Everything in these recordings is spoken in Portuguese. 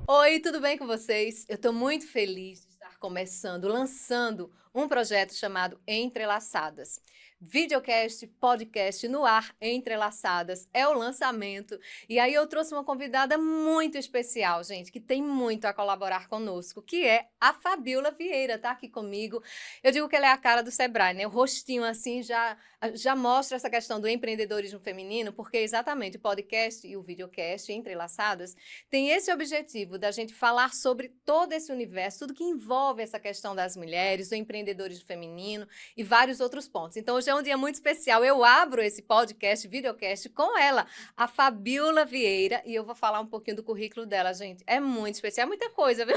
Oi, tudo bem com vocês? Eu estou muito feliz de estar lançando um projeto chamado Entrelaçadas. Videocast, podcast no ar, Entrelaçadas, é o lançamento. E aí eu trouxe uma convidada muito especial, gente, que tem muito a colaborar conosco, que é a Fabiola Vieira, tá aqui comigo. Eu digo que ela é a cara do Sebrae, né? O rostinho assim já mostra essa questão do empreendedorismo feminino, porque exatamente o podcast e o videocast, Entrelaçadas, tem esse objetivo da gente falar sobre todo esse universo, tudo que envolve essa questão das mulheres, do empreendedorismo feminino e vários outros pontos. Então, hoje é um dia muito especial. Eu abro esse podcast, videocast, com ela, a Fabiola Vieira, e eu vou falar um pouquinho do currículo dela, gente. É muito especial, é muita coisa, viu?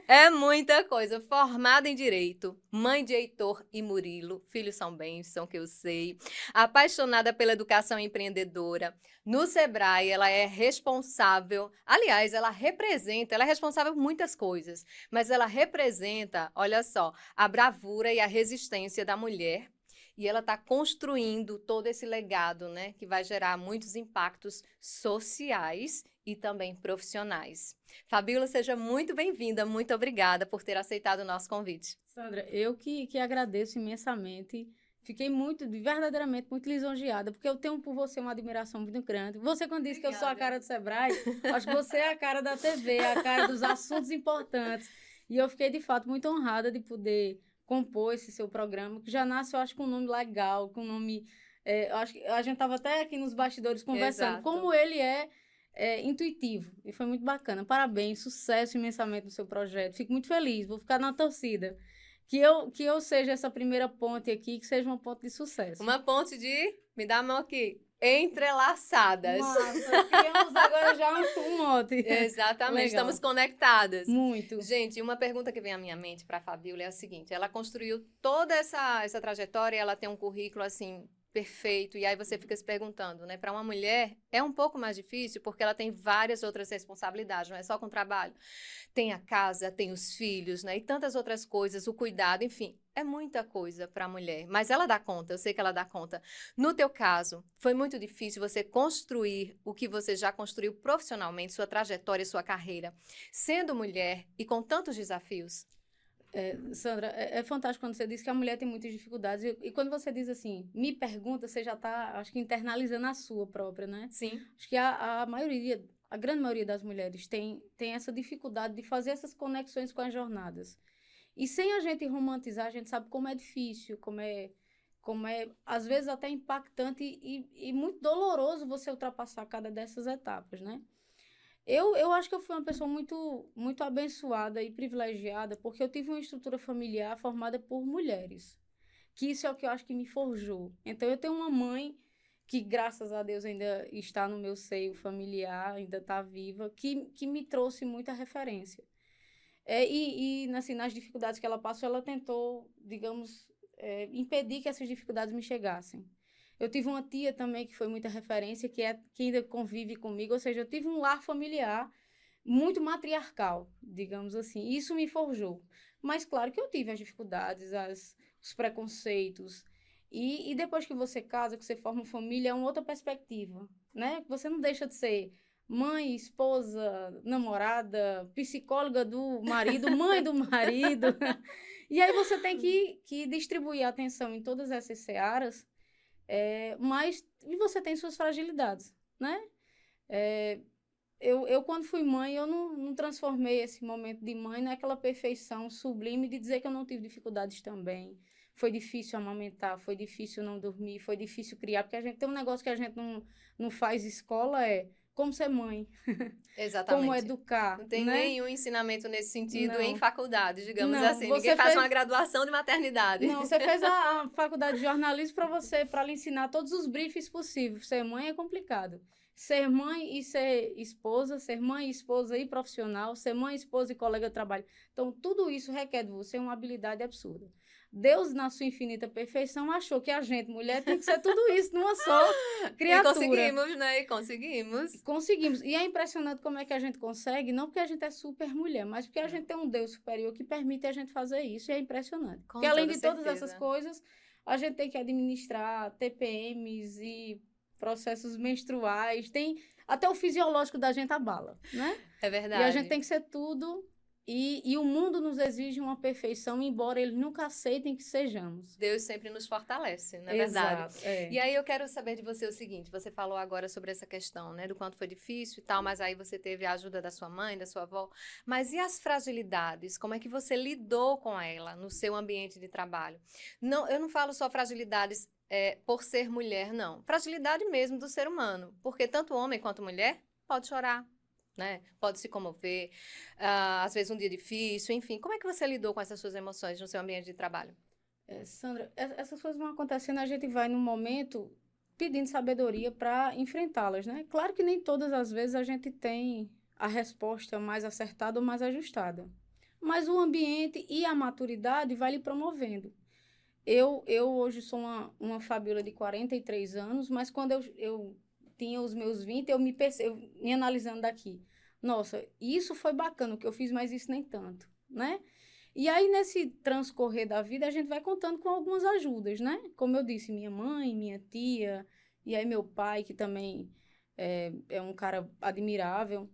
É muita coisa. Formada em Direito, mãe de Heitor e Murilo, filhos são bênção, que eu sei. Apaixonada pela educação empreendedora. No Sebrae, ela é responsável, aliás, ela é responsável por muitas coisas, mas ela representa, olha só, a bravura e a resistência da mulher. E ela está construindo todo esse legado, né, que vai gerar muitos impactos sociais e também profissionais. Fabiola, seja muito bem-vinda, muito obrigada por ter aceitado o nosso convite. Sandra, eu que agradeço imensamente. Fiquei verdadeiramente muito lisonjeada, porque eu tenho por você uma admiração muito grande. Você, quando disse que eu sou a cara do Sebrae, acho que você é a cara da TV, a cara dos assuntos importantes. E eu fiquei, de fato, muito honrada de poder compor esse seu programa, que já nasce, eu acho, com um nome legal, com um nome... eu acho que a gente estava até aqui nos bastidores conversando, Exato. como ele é intuitivo, e foi muito bacana. Parabéns, sucesso imensamente no seu projeto. Fico muito feliz, vou ficar na torcida. Que eu seja essa primeira ponte aqui, que seja uma ponte de sucesso. Uma ponte de, me dá a mão aqui, entrelaçadas. Massa, criamos agora já um mote. Exatamente, estamos Legal, conectadas. muito. Gente, uma pergunta que vem à minha mente para a Fabiola é a seguinte: ela construiu toda essa trajetória, ela tem um currículo assim perfeito, e aí você fica se perguntando, né? Para uma mulher é um pouco mais difícil porque ela tem várias outras responsabilidades, não é só com o trabalho. Tem a casa, tem os filhos, né? E tantas outras coisas, o cuidado, enfim, é muita coisa para a mulher. Mas ela dá conta, eu sei que ela dá conta. No teu caso, foi muito difícil você construir o que você já construiu profissionalmente, sua trajetória, sua carreira, sendo mulher e com tantos desafios? Sandra, é fantástico quando você diz que a mulher tem muitas dificuldades. E quando você diz assim, me pergunta, você já está, acho que, internalizando a sua própria, né? Sim, Acho que a grande maioria das mulheres tem essa dificuldade de fazer essas conexões com as jornadas. E sem a gente romantizar, a gente sabe como é difícil, como é às vezes até impactante e muito doloroso você ultrapassar cada dessas etapas, né? Eu acho que eu fui uma pessoa muito, muito abençoada e privilegiada, porque eu tive uma estrutura familiar formada por mulheres, que isso é o que eu acho que me forjou. Então, eu tenho uma mãe que, graças a Deus, ainda está no meu seio familiar, ainda está viva, que me trouxe muita referência. Assim, nas dificuldades que ela passou, ela tentou, digamos, impedir que essas dificuldades me chegassem. Eu tive uma tia também que foi muita referência, que ainda convive comigo, ou seja, eu tive um lar familiar muito matriarcal, digamos assim. Isso me forjou. Mas claro que eu tive as dificuldades, os preconceitos. E depois que você casa, que você forma família, é uma outra perspectiva, né? Você não deixa de ser mãe, esposa, namorada, psicóloga do marido, mãe do marido. E aí você tem que distribuir a atenção em todas essas searas, mas e você tem suas fragilidades, né? É, quando fui mãe, eu não transformei esse momento de mãe naquela perfeição sublime de dizer que eu não tive dificuldades também. Foi difícil amamentar, foi difícil não dormir, foi difícil criar, porque a gente tem um negócio que a gente não faz escola, como ser mãe, como exatamente. educar, Não tem né? nenhum ensinamento nesse sentido em Não, faculdade, digamos não. assim. Ninguém Você faz uma fez, graduação de maternidade. não, você fez a faculdade de jornalismo para lhe ensinar todos os briefings possíveis. Ser mãe é complicado. Ser mãe e ser esposa, ser mãe, esposa e profissional, ser mãe, esposa e colega de trabalho. Então, tudo isso requer de você uma habilidade absurda. Deus, na sua infinita perfeição, achou que a gente, mulher, tinha que ser tudo isso numa só E criatura. conseguimos, né? E conseguimos. Conseguimos. E é impressionante como é que a gente consegue, não porque a gente é super mulher, mas porque a Não, gente tem um Deus superior que permite a gente fazer isso. E é impressionante. Porque com além toda de todas essas certeza. coisas, a gente tem que administrar TPMs e processos menstruais. até o fisiológico da gente abala, né? É E verdade. a gente tem que ser tudo, e o mundo nos exige uma perfeição, embora eles nunca aceitem que sejamos. Deus sempre nos fortalece, não é verdade? Exato, é. E aí eu quero saber de você o seguinte, você falou agora sobre essa questão, né, do quanto foi difícil e tal, mas aí você teve a ajuda da sua mãe, da sua avó, mas e as fragilidades? Como é que você lidou com ela no seu ambiente de trabalho? Não, eu não falo só fragilidades por ser mulher, não. Fragilidade mesmo do ser humano, porque tanto homem quanto mulher pode chorar, né? Pode se comover, às vezes um dia difícil, enfim. Como é que você lidou com essas suas emoções no seu ambiente de trabalho? Sandra, essas coisas vão acontecendo, a gente vai num momento pedindo sabedoria para enfrentá-las, né? Claro que nem todas as vezes a gente tem a resposta mais acertada ou mais ajustada, mas o ambiente e a maturidade vai lhe promovendo. Eu hoje sou uma Fabiola de 43 anos, mas quando eu tinha os meus 20 eu me analisando daqui. Nossa, isso foi bacana o que eu fiz, mas isso nem tanto, né? E aí, nesse transcorrer da vida, a gente vai contando com algumas ajudas, né? Como eu disse, minha mãe, minha tia, e aí meu pai, que também é um cara admirável.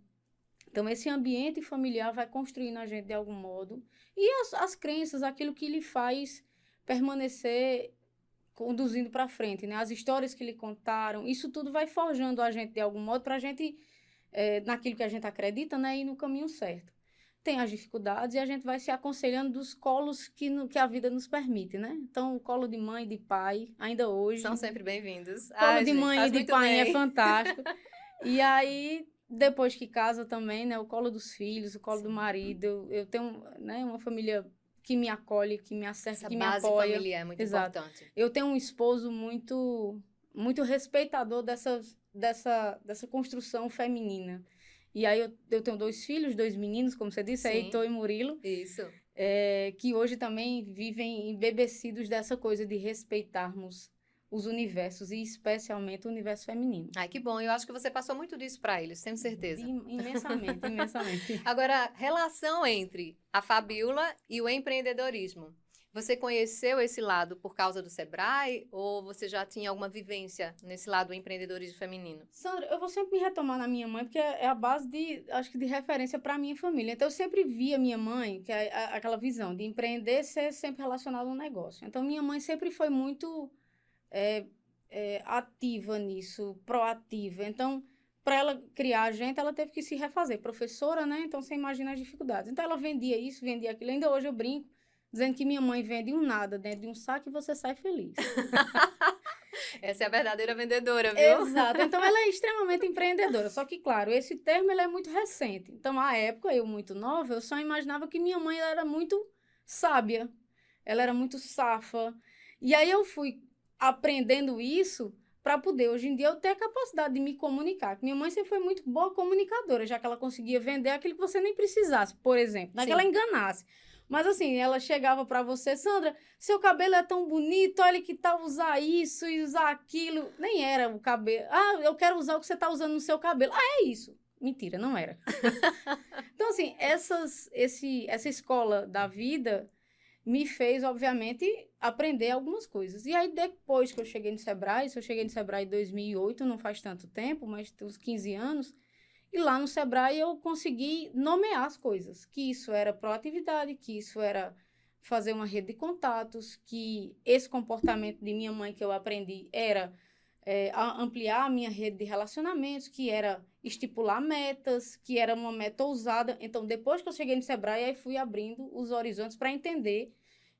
Então, esse ambiente familiar vai construindo a gente de algum modo. E as crenças, aquilo que lhe faz permanecer conduzindo para frente, né? As histórias que lhe contaram, isso tudo vai forjando a gente de algum modo para a gente, naquilo que a gente acredita, né? Ir no caminho certo. Tem as dificuldades e a gente vai se aconselhando dos colos que a vida nos permite, né? Então, o colo de mãe e de pai, ainda hoje. São sempre bem-vindos. Colo Ai, de gente, mãe e faz de muito pai é bem. fantástico. E aí, depois que casa também, né? O colo dos filhos, o colo do Sim. marido. Eu tenho, né, uma família que me acolhe, que me acerca, Essa que me base apoia. familiar é muito Exato. importante. Eu tenho um esposo muito respeitador dessa construção feminina. E aí eu tenho 2 filhos, 2 meninos, como você disse, Sim. Heitor e Murilo, Isso. que hoje também vivem embebecidos dessa coisa de respeitarmos os universos, e especialmente o universo feminino. Ai, que bom. Eu acho que você passou muito disso para eles, tenho certeza. Imensamente, imensamente. Agora, relação entre a Fabiola e o empreendedorismo. Você conheceu esse lado por causa do Sebrae ou você já tinha alguma vivência nesse lado do empreendedorismo feminino? Sandra, eu vou sempre me retomar na minha mãe, porque é a base acho que de referência para a minha família. Então, eu sempre vi a minha mãe, que é aquela visão de empreender ser sempre relacionado a um negócio. Então, minha mãe sempre foi muito ativa nisso, proativa. Então, para ela criar a gente, ela teve que se refazer. Professora, né? Então, você imagina as dificuldades. Então, ela vendia isso, vendia aquilo. Ainda hoje eu brinco, dizendo que minha mãe vende um nada dentro de um saco e você sai feliz. Essa é a verdadeira vendedora, viu? Exato. Então, ela é extremamente empreendedora. Só que, claro, esse termo ele é muito recente. Então, à época, eu muito nova, eu só imaginava que minha mãe ela era muito sábia. Ela era muito safa. E aí, eu fui aprendendo isso para poder, hoje em dia, eu ter a capacidade de me comunicar. Minha mãe sempre foi muito boa comunicadora, já que ela conseguia vender aquilo que você nem precisasse, por exemplo. Não é que ela enganasse. Mas assim, ela chegava para você, Sandra, seu cabelo é tão bonito, olha que tal usar isso e usar aquilo. Nem era o cabelo. Ah, eu quero usar o que você está usando no seu cabelo. Ah, é isso. Mentira, não era. Então, assim, essa escola da vida me fez, obviamente, aprender algumas coisas. E aí, depois que eu cheguei no Sebrae, eu cheguei no Sebrae em 2008, não faz tanto tempo, mas tem uns 15 anos, e lá no Sebrae eu consegui nomear as coisas, que isso era proatividade, que isso era fazer uma rede de contatos, que esse comportamento de minha mãe que eu aprendi era ampliar a minha rede de relacionamentos, que era estipular metas, que era uma meta ousada. Então, depois que eu cheguei no Sebrae, aí fui abrindo os horizontes para entender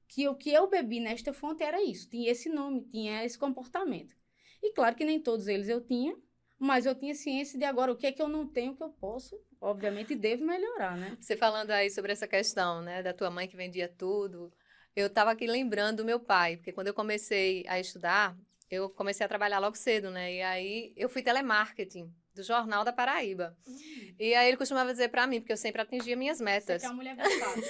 que o que eu bebi nesta fonte era isso, tinha esse nome, tinha esse comportamento. E claro que nem todos eles eu tinha, mas eu tinha ciência de agora o que é que eu não tenho que eu posso, obviamente, devo melhorar, né? Você falando aí sobre essa questão, né, da tua mãe que vendia tudo, eu estava aqui lembrando do meu pai, porque quando eu comecei a estudar, eu comecei a trabalhar logo cedo, né, e aí eu fui telemarketing do Jornal da Paraíba. E aí ele costumava dizer para mim, porque eu sempre atingia minhas Você metas. que é uma mulher versátil.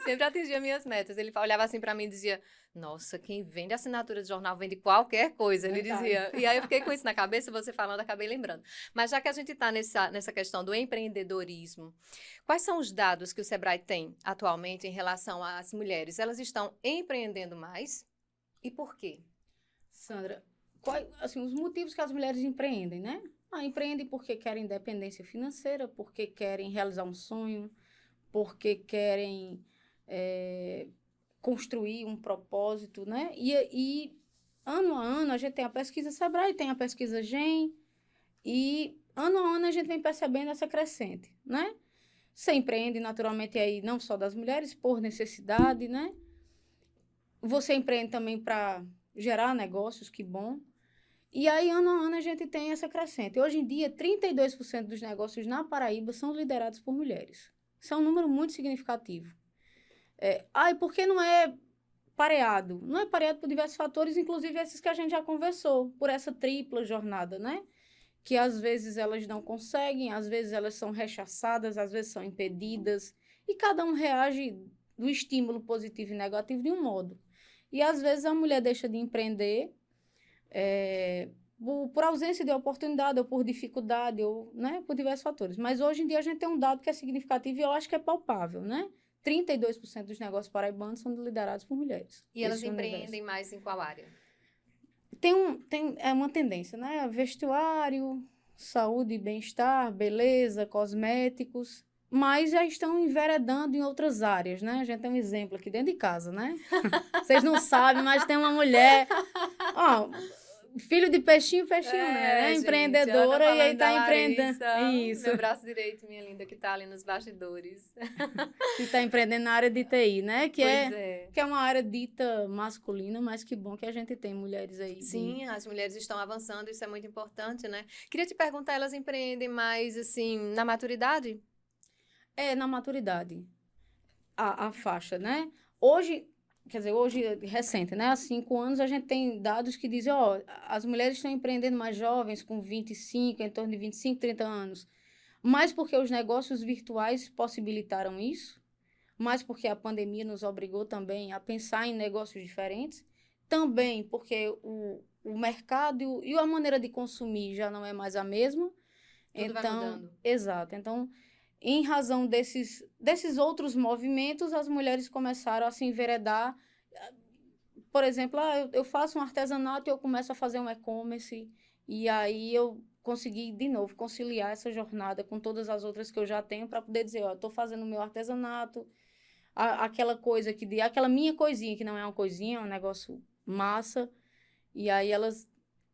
Sempre atingia minhas metas. Ele olhava assim pra mim e dizia: Nossa, quem vende assinatura de jornal vende qualquer coisa. Ele Verdade. dizia. E aí eu fiquei com isso na cabeça, você falando, acabei lembrando. Mas já que a gente está nessa questão do empreendedorismo, quais são os dados que o Sebrae tem atualmente em relação às mulheres? Elas estão empreendendo mais? E por quê? Sandra, assim, os motivos que as mulheres empreendem, né? Empreendem porque querem independência financeira, porque querem realizar um sonho, porque querem construir um propósito, né? E ano a ano, a gente tem a pesquisa Sebrae, tem a pesquisa GEM, e ano a ano a gente vem percebendo essa crescente, né? Você empreende naturalmente aí, não só das mulheres, por necessidade, né? Você empreende também para gerar negócios, que bom. E aí, ano a ano, a gente tem essa crescente. Hoje em dia, 32% dos negócios na Paraíba são liderados por mulheres. Isso é um número muito significativo. E por que não é pareado? Não é pareado por diversos fatores, inclusive esses que a gente já conversou, por essa tripla jornada, né? Que às vezes elas não conseguem, às vezes elas são rechaçadas, às vezes são impedidas, e cada um reage do estímulo positivo e negativo de um modo. E às vezes a mulher deixa de empreender por ausência de oportunidade, ou por dificuldade, ou, né, por diversos fatores. Mas hoje em dia a gente tem um dado que é significativo e eu acho que é palpável, né? 32% dos negócios paraibanos são liderados por mulheres. E elas empreendem mais em qual área? É uma tendência, né? Vestuário, saúde e bem-estar, beleza, cosméticos, mas já estão enveredando em outras áreas, né? A gente tem um exemplo aqui dentro de casa, né? Vocês não sabem, mas tem uma mulher, filho de peixinho, né? Gente, empreendedora e aí tá empreendendo. Isso. Meu braço direito, minha linda, que tá ali nos bastidores. E tá empreendendo na área de TI, né? Que é uma área dita masculina, mas que bom que a gente tem mulheres aí. Sim, as mulheres estão avançando, isso é muito importante, né? Queria te perguntar, elas empreendem mais, assim, na maturidade? Na maturidade. A faixa, né? Hoje, recente, né? Há 5 anos, a gente tem dados que dizem, as mulheres estão empreendendo mais jovens, com 25, em torno de 25, 30 anos. Mais porque os negócios virtuais possibilitaram isso, mais porque a pandemia nos obrigou também a pensar em negócios diferentes, também porque o mercado e a maneira de consumir já não é mais a mesma. Tudo vai mudando. Exato. Então, em razão desses outros movimentos, as mulheres começaram a se enveredar. Por exemplo, eu faço um artesanato e eu começo a fazer um e-commerce, e aí eu consegui, de novo, conciliar essa jornada com todas as outras que eu já tenho para poder dizer, eu estou fazendo o meu artesanato, aquela minha coisinha, que não é uma coisinha, é um negócio massa, e aí elas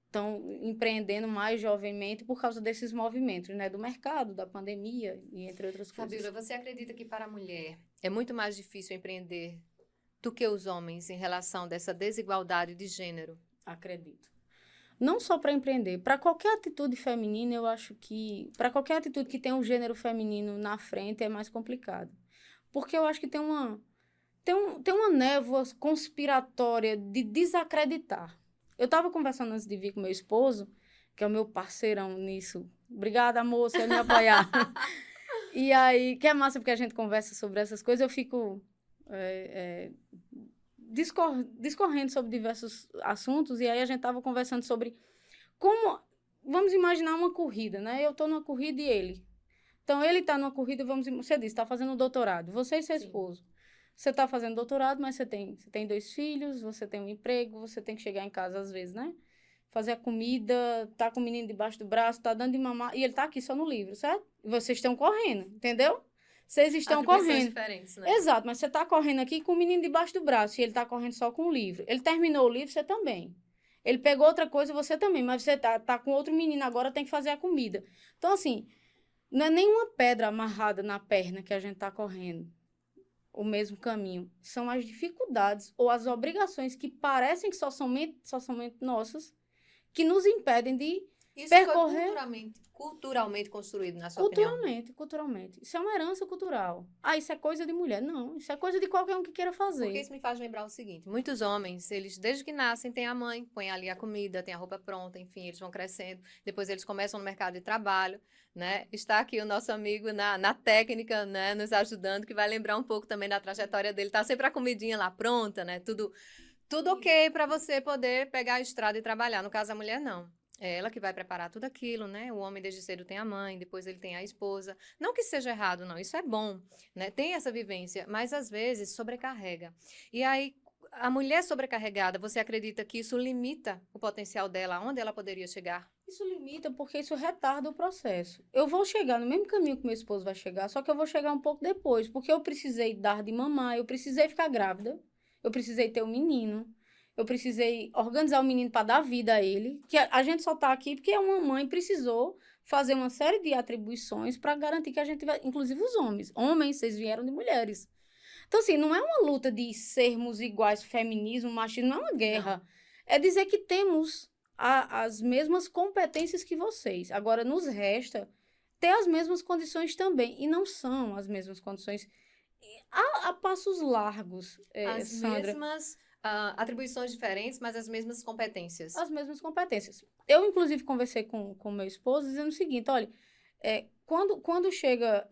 estão empreendendo mais jovemmente por causa desses movimentos, né? Do mercado, da pandemia e entre outras coisas. Fabíola, você acredita que para a mulher é muito mais difícil empreender do que os homens em relação dessa desigualdade de gênero? Acredito. Não só para empreender, para qualquer atitude feminina, eu acho que... Para qualquer atitude que tenha um gênero feminino na frente, é mais complicado. Porque eu acho que tem uma névoa conspiratória de desacreditar. Eu estava conversando antes de vir com meu esposo, que é o meu parceirão nisso. Obrigada, amor, você me apoiar. E aí, que é massa porque a gente conversa sobre essas coisas, eu fico discorrendo sobre diversos assuntos, e aí a gente estava conversando sobre como... Vamos imaginar uma corrida, né? Eu estou numa corrida e ele. Então, ele está numa corrida, você disse, está fazendo doutorado. Você e seu esposo. Você está fazendo doutorado, mas você tem 2 filhos, você tem um emprego, você tem que chegar em casa às vezes, né? Fazer a comida, tá com o menino debaixo do braço, tá dando de mamar, e ele tá aqui só no livro, certo? E vocês estão correndo, entendeu? Vocês estão correndo. Diferentes, né? Exato, mas você tá correndo aqui com o menino debaixo do braço, e ele tá correndo só com o livro. Ele terminou o livro, você também. Ele pegou outra coisa, você também, mas você tá com outro menino agora, tem que fazer a comida. Então, assim, não é nenhuma pedra amarrada na perna que a gente tá correndo o mesmo caminho. São as dificuldades ou as obrigações que parecem que só somente nossas, que nos impedem de percorrer... Isso foi culturalmente construído, na sua opinião? Culturalmente. Isso é uma herança cultural. Isso é coisa de mulher. Não, isso é coisa de qualquer um que queira fazer. Porque isso me faz lembrar o seguinte, muitos homens, eles desde que nascem têm a mãe, põem ali a comida, tem a roupa pronta, enfim, eles vão crescendo, depois eles começam no mercado de trabalho, né? Está aqui o nosso amigo na técnica, né, nos ajudando, que vai lembrar um pouco também da trajetória dele, tá sempre a comidinha lá pronta, né, tudo ok para você poder pegar a estrada e trabalhar, no caso a mulher não. É ela que vai preparar tudo aquilo, né? O homem desde cedo tem a mãe, depois ele tem a esposa. Não que seja errado, não. Isso é bom, né? Tem essa vivência, mas às vezes sobrecarrega. E aí, a mulher sobrecarregada, você acredita que isso limita o potencial dela, aonde ela poderia chegar? Isso limita porque isso retarda o processo. Eu vou chegar no mesmo caminho que meu esposo vai chegar, só que eu vou chegar um pouco depois, porque eu precisei dar de mamar, eu precisei ficar grávida, eu precisei ter um menino, eu precisei organizar o menino para dar vida a ele, que a gente só está aqui porque uma mãe precisou fazer uma série de atribuições para garantir que a gente vai, inclusive os homens. Homens, vocês vieram de mulheres. Então, assim, não é uma luta de sermos iguais, feminismo, machismo, não é uma guerra. Não. É dizer que temos as mesmas competências que vocês. Agora, nos resta ter as mesmas condições também. E não são as mesmas condições. Há passos largos, As Sandra. mesmas atribuições diferentes, mas as mesmas competências. As mesmas competências. Eu, inclusive, conversei com meu esposo dizendo o seguinte, olha, quando chega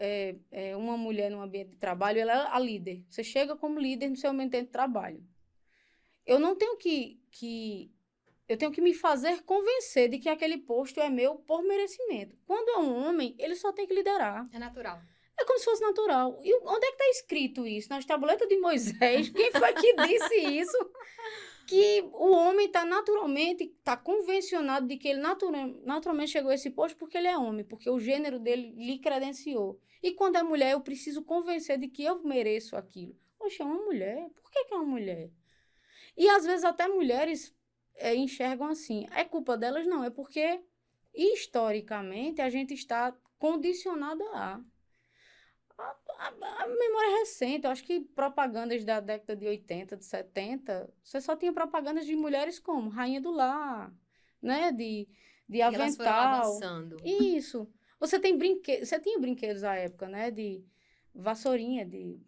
uma mulher num ambiente de trabalho, ela é a líder. Você chega como líder no seu ambiente de trabalho. Eu não tenho eu tenho que me fazer convencer de que aquele posto é meu por merecimento. Quando é um homem, ele só tem que liderar. É natural. É como se fosse natural. E onde é que está escrito isso? Nas tabuletas de Moisés? Quem foi que disse isso? Que o homem está convencionado de que ele naturalmente chegou a esse posto porque ele é homem, porque o gênero dele lhe credenciou. E quando é mulher, eu preciso convencer de que eu mereço aquilo. Poxa, é uma mulher. Por que é uma mulher? E às vezes até mulheres enxergam assim. É culpa delas? Não, é porque historicamente a gente está condicionado a memória é recente. Eu acho que propagandas da década de 80, de 70, você só tinha propagandas de mulheres como Rainha do Lar, né? De E elas foram avental. avançando. Isso. Você tinha brinquedos à época, né? De vassourinha, de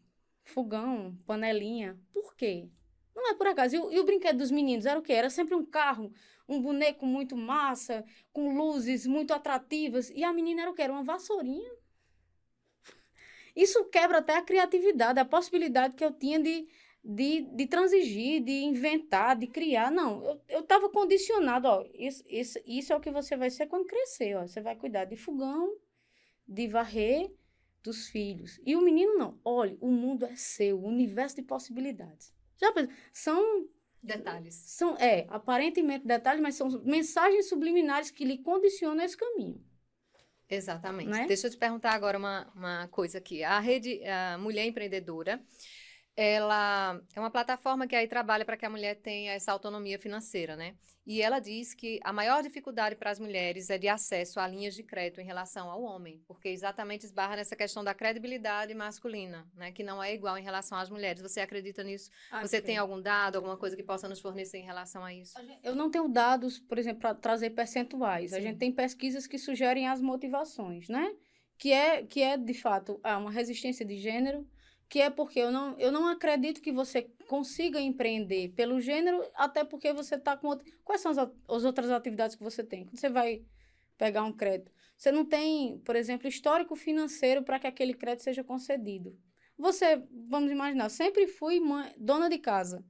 fogão, panelinha. Por quê? Não é por acaso. E o brinquedo dos meninos era o quê? Era sempre um carro, um boneco muito massa, com luzes muito atrativas. E a menina era o quê? Era uma vassourinha. Isso quebra até a criatividade, a possibilidade que eu tinha de transigir, de inventar, de criar. Não, eu estava condicionado, ó. Isso é o que você vai ser quando crescer, ó. Você vai cuidar de fogão, de varrer, dos filhos. E o menino não. Olha, o mundo é seu, o universo de possibilidades. Já pensou? Detalhes. Aparentemente detalhes, mas são mensagens subliminares que lhe condicionam esse caminho. Exatamente. Né? Deixa eu te perguntar agora uma coisa aqui. A Mulher Empreendedora, ela é uma plataforma que aí trabalha para que a mulher tenha essa autonomia financeira, né? E ela diz que a maior dificuldade para as mulheres é de acesso a linhas de crédito em relação ao homem, porque exatamente esbarra nessa questão da credibilidade masculina, né? Que não é igual em relação às mulheres. Você acredita nisso? Você tem algum dado, alguma coisa que possa nos fornecer em relação a isso? Eu não tenho dados, por exemplo, para trazer percentuais. Sim. A gente tem pesquisas que sugerem as motivações, né? Que é de fato, uma resistência de gênero, que é porque eu não acredito que você consiga empreender pelo gênero, até porque você está com outro... Quais são as outras atividades que você tem? Quando você vai pegar um crédito, você não tem, por exemplo, histórico financeiro para que aquele crédito seja concedido. Vamos imaginar, sempre fui dona de casa.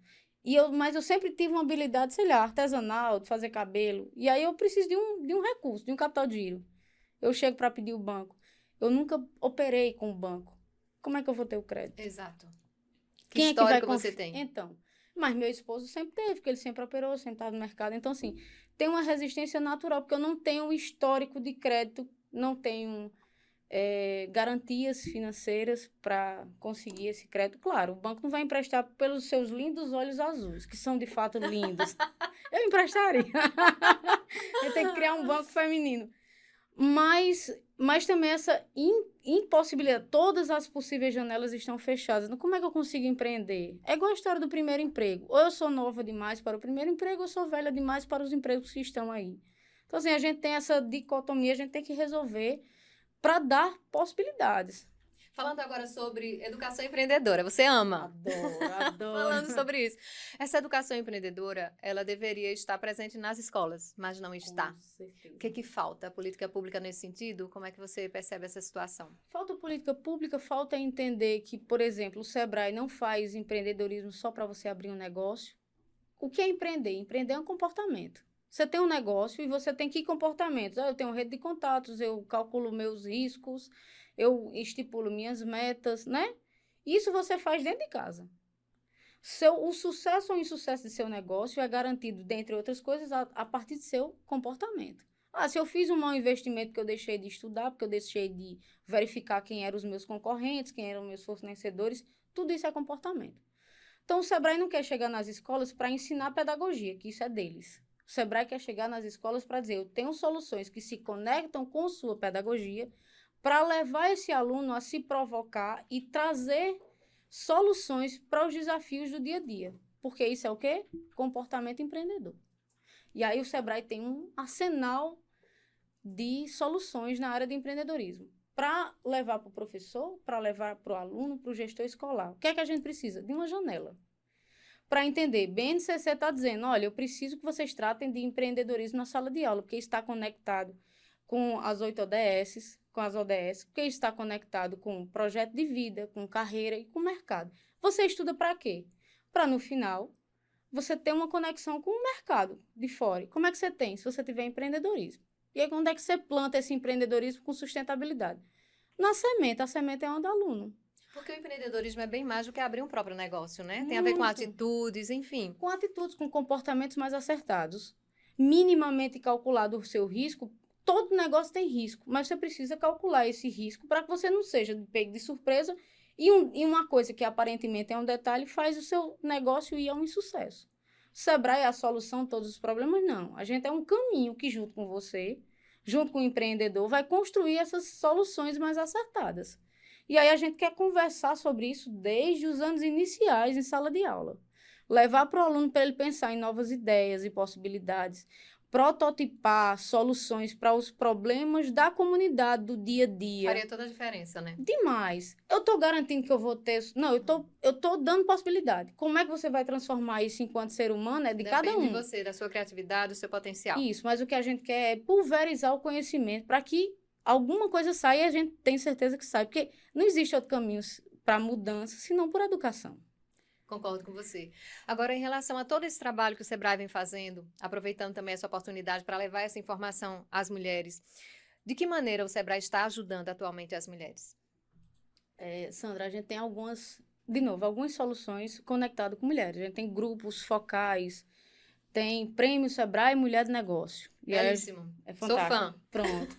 Mas eu sempre tive uma habilidade, sei lá, artesanal, de fazer cabelo. E aí eu preciso de um recurso, de um capital de giro. Eu chego para pedir o banco. Eu nunca operei com o banco. Como é que eu vou ter o crédito? Exato. Que Quem histórico é que vai você tem? Então, mas meu esposo sempre teve, porque ele sempre operou, sempre estava no mercado. Então, assim, tem uma resistência natural, porque eu não tenho um histórico de crédito, não tenho garantias financeiras para conseguir esse crédito. Claro, o banco não vai emprestar pelos seus lindos olhos azuis, que são de fato lindos. Eu emprestaria. Eu tenho que criar um banco feminino. Mas também essa impossibilidade, todas as possíveis janelas estão fechadas. Então, como é que eu consigo empreender? É igual a história do primeiro emprego. Ou eu sou nova demais para o primeiro emprego, ou eu sou velha demais para os empregos que estão aí. Então, assim, a gente tem essa dicotomia, a gente tem que resolver para dar possibilidades. Falando agora sobre educação empreendedora, você ama? Adoro. Falando sobre isso. Essa educação empreendedora, ela deveria estar presente nas escolas, mas não está. Com certeza. O que falta? A política pública nesse sentido? Como é que você percebe essa situação? Falta política pública, falta entender que, por exemplo, o Sebrae não faz empreendedorismo só para você abrir um negócio. O que é empreender? Empreender é um comportamento. Você tem um negócio e você tem que comportamentos. Eu tenho rede de contatos, eu calculo meus riscos, eu estipulo minhas metas, né? Isso você faz dentro de casa. O sucesso ou insucesso de seu negócio é garantido, dentre outras coisas, a partir de seu comportamento. Se eu fiz um mau investimento porque eu deixei de estudar, porque eu deixei de verificar quem eram os meus concorrentes, quem eram os meus fornecedores, tudo isso é comportamento. Então, o Sebrae não quer chegar nas escolas para ensinar pedagogia, que isso é deles. O Sebrae quer chegar nas escolas para dizer, eu tenho soluções que se conectam com sua pedagogia para levar esse aluno a se provocar e trazer soluções para os desafios do dia a dia. Porque isso é o quê? Comportamento empreendedor. E aí o Sebrae tem um arsenal de soluções na área de empreendedorismo. Para levar para o professor, para levar para o aluno, para o gestor escolar. O que é que a gente precisa? De uma janela. Para entender, BNCC está dizendo, olha, eu preciso que vocês tratem de empreendedorismo na sala de aula, porque está conectado com as 8 ODS, com as ODS, porque está conectado com projeto de vida, com carreira e com mercado. Você estuda para quê? Para, no final, você ter uma conexão com o mercado de fora. Como é que você tem? Se você tiver empreendedorismo. E aí, onde é que você planta esse empreendedorismo com sustentabilidade? Na semente. A semente é onde aluno. Porque o empreendedorismo é bem mais do que abrir um próprio negócio, né? Tem a ver com atitudes, enfim. Com atitudes, com comportamentos mais acertados. Minimamente calculado o seu risco. Todo negócio tem risco, mas você precisa calcular esse risco para que você não seja pego de surpresa e uma coisa que aparentemente é um detalhe faz o seu negócio ir a um insucesso. O Sebrae é a solução a todos os problemas? Não. A gente é um caminho que, junto com você, junto com o empreendedor, vai construir essas soluções mais acertadas. E aí a gente quer conversar sobre isso desde os anos iniciais em sala de aula. Levar para o aluno para ele pensar em novas ideias e possibilidades, prototipar soluções para os problemas da comunidade do dia a dia. Faria toda a diferença, né? Demais. Eu estou garantindo que eu vou ter... Não, eu tô dando possibilidade. Como é que você vai transformar isso enquanto ser humano? É de cada um. Depende de você, da sua criatividade, do seu potencial. Isso, mas o que a gente quer é pulverizar o conhecimento para que alguma coisa saia e a gente tem certeza que sai. Porque não existe outro caminho para mudança senão por educação. Concordo com você. Agora, em relação a todo esse trabalho que o Sebrae vem fazendo, aproveitando também essa oportunidade para levar essa informação às mulheres, de que maneira o Sebrae está ajudando atualmente as mulheres? Sandra, a gente tem algumas soluções conectadas com mulheres. A gente tem grupos focais, tem Prêmio Sebrae Mulher de Negócio. Belíssimo. É Sou fantástico. fã. Pronto.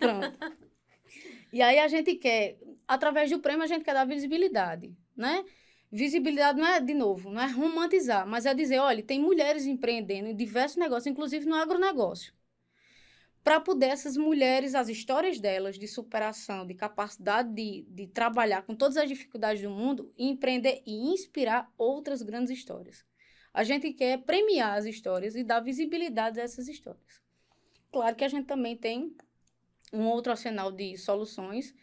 E aí a gente quer, através do prêmio, a gente quer dar visibilidade, né? Visibilidade não é, de novo, não é romantizar, mas é dizer, olha, tem mulheres empreendendo em diversos negócios, inclusive no agronegócio. Para poder essas mulheres, as histórias delas de superação, de capacidade de trabalhar com todas as dificuldades do mundo, empreender e inspirar outras grandes histórias. A gente quer premiar as histórias e dar visibilidade a essas histórias. Claro que a gente também tem um outro arsenal de soluções,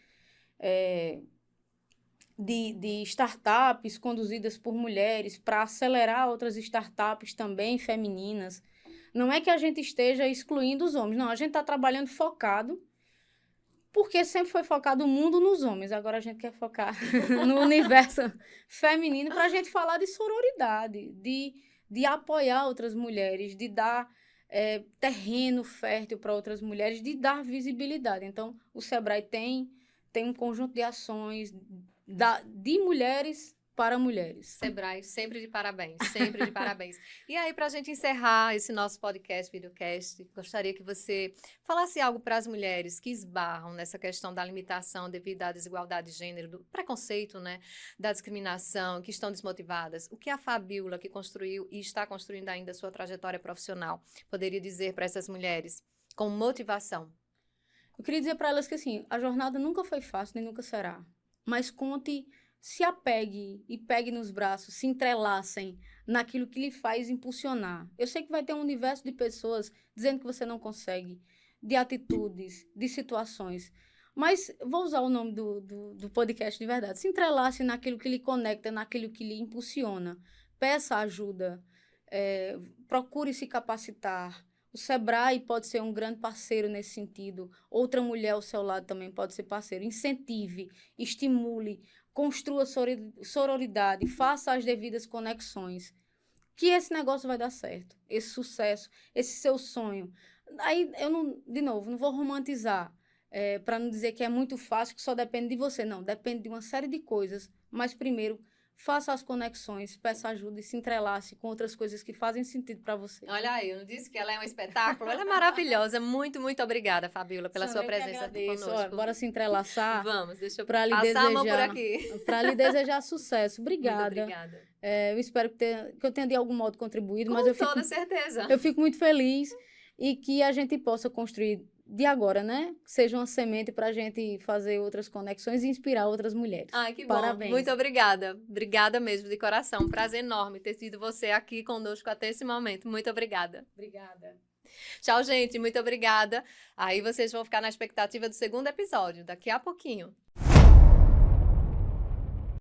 de startups conduzidas por mulheres para acelerar outras startups também femininas. Não é que a gente esteja excluindo os homens, não, a gente está trabalhando focado, porque sempre foi focado o mundo nos homens, agora a gente quer focar no universo feminino para a gente falar de sororidade, de apoiar outras mulheres, de dar terreno fértil para outras mulheres, de dar visibilidade. Então, o Sebrae tem um conjunto de ações de mulheres para mulheres. Sebrae, sempre de parabéns, sempre de parabéns. E aí, para a gente encerrar esse nosso podcast, videocast, gostaria que você falasse algo para as mulheres que esbarram nessa questão da limitação devido à desigualdade de gênero, do preconceito, né, da discriminação, que estão desmotivadas. O que a Fabiola, que construiu e está construindo ainda a sua trajetória profissional, poderia dizer para essas mulheres com motivação? Eu queria dizer para elas que, assim, a jornada nunca foi fácil, nem nunca será. Mas se apegue e pegue nos braços, se entrelacem naquilo que lhe faz impulsionar. Eu sei que vai ter um universo de pessoas dizendo que você não consegue, de atitudes, de situações, mas vou usar o nome do podcast de verdade. Se entrelace naquilo que lhe conecta, naquilo que lhe impulsiona. Peça ajuda, procure se capacitar. O Sebrae pode ser um grande parceiro nesse sentido. Outra mulher ao seu lado também pode ser parceiro. Incentive, estimule, construa sororidade, faça as devidas conexões. Que esse negócio vai dar certo. Esse sucesso, esse seu sonho. Aí, de novo, não vou romantizar para não dizer que é muito fácil, que só depende de você. Não, depende de uma série de coisas. Mas, primeiro, faça as conexões, peça ajuda e se entrelace com outras coisas que fazem sentido para você. Olha aí, eu não disse que ela é um espetáculo? Ela é maravilhosa. Muito, muito obrigada, Fabíola, pela Sandra, sua presença aqui conosco. Olha, bora se entrelaçar. Vamos, deixa eu pra lhe passar a mão por desejar, aqui. para lhe desejar sucesso. Obrigada. Muito obrigada. Eu espero que eu tenha de algum modo contribuído, Com mas toda certeza. eu fico muito feliz e que a gente possa construir de agora, né? Que seja uma semente para a gente fazer outras conexões e inspirar outras mulheres. Ai, que bom. Parabéns. Muito obrigada. Obrigada mesmo, de coração. Prazer enorme ter tido você aqui conosco até esse momento. Muito obrigada. Obrigada. Tchau, gente. Muito obrigada. Aí vocês vão ficar na expectativa do segundo episódio, daqui a pouquinho.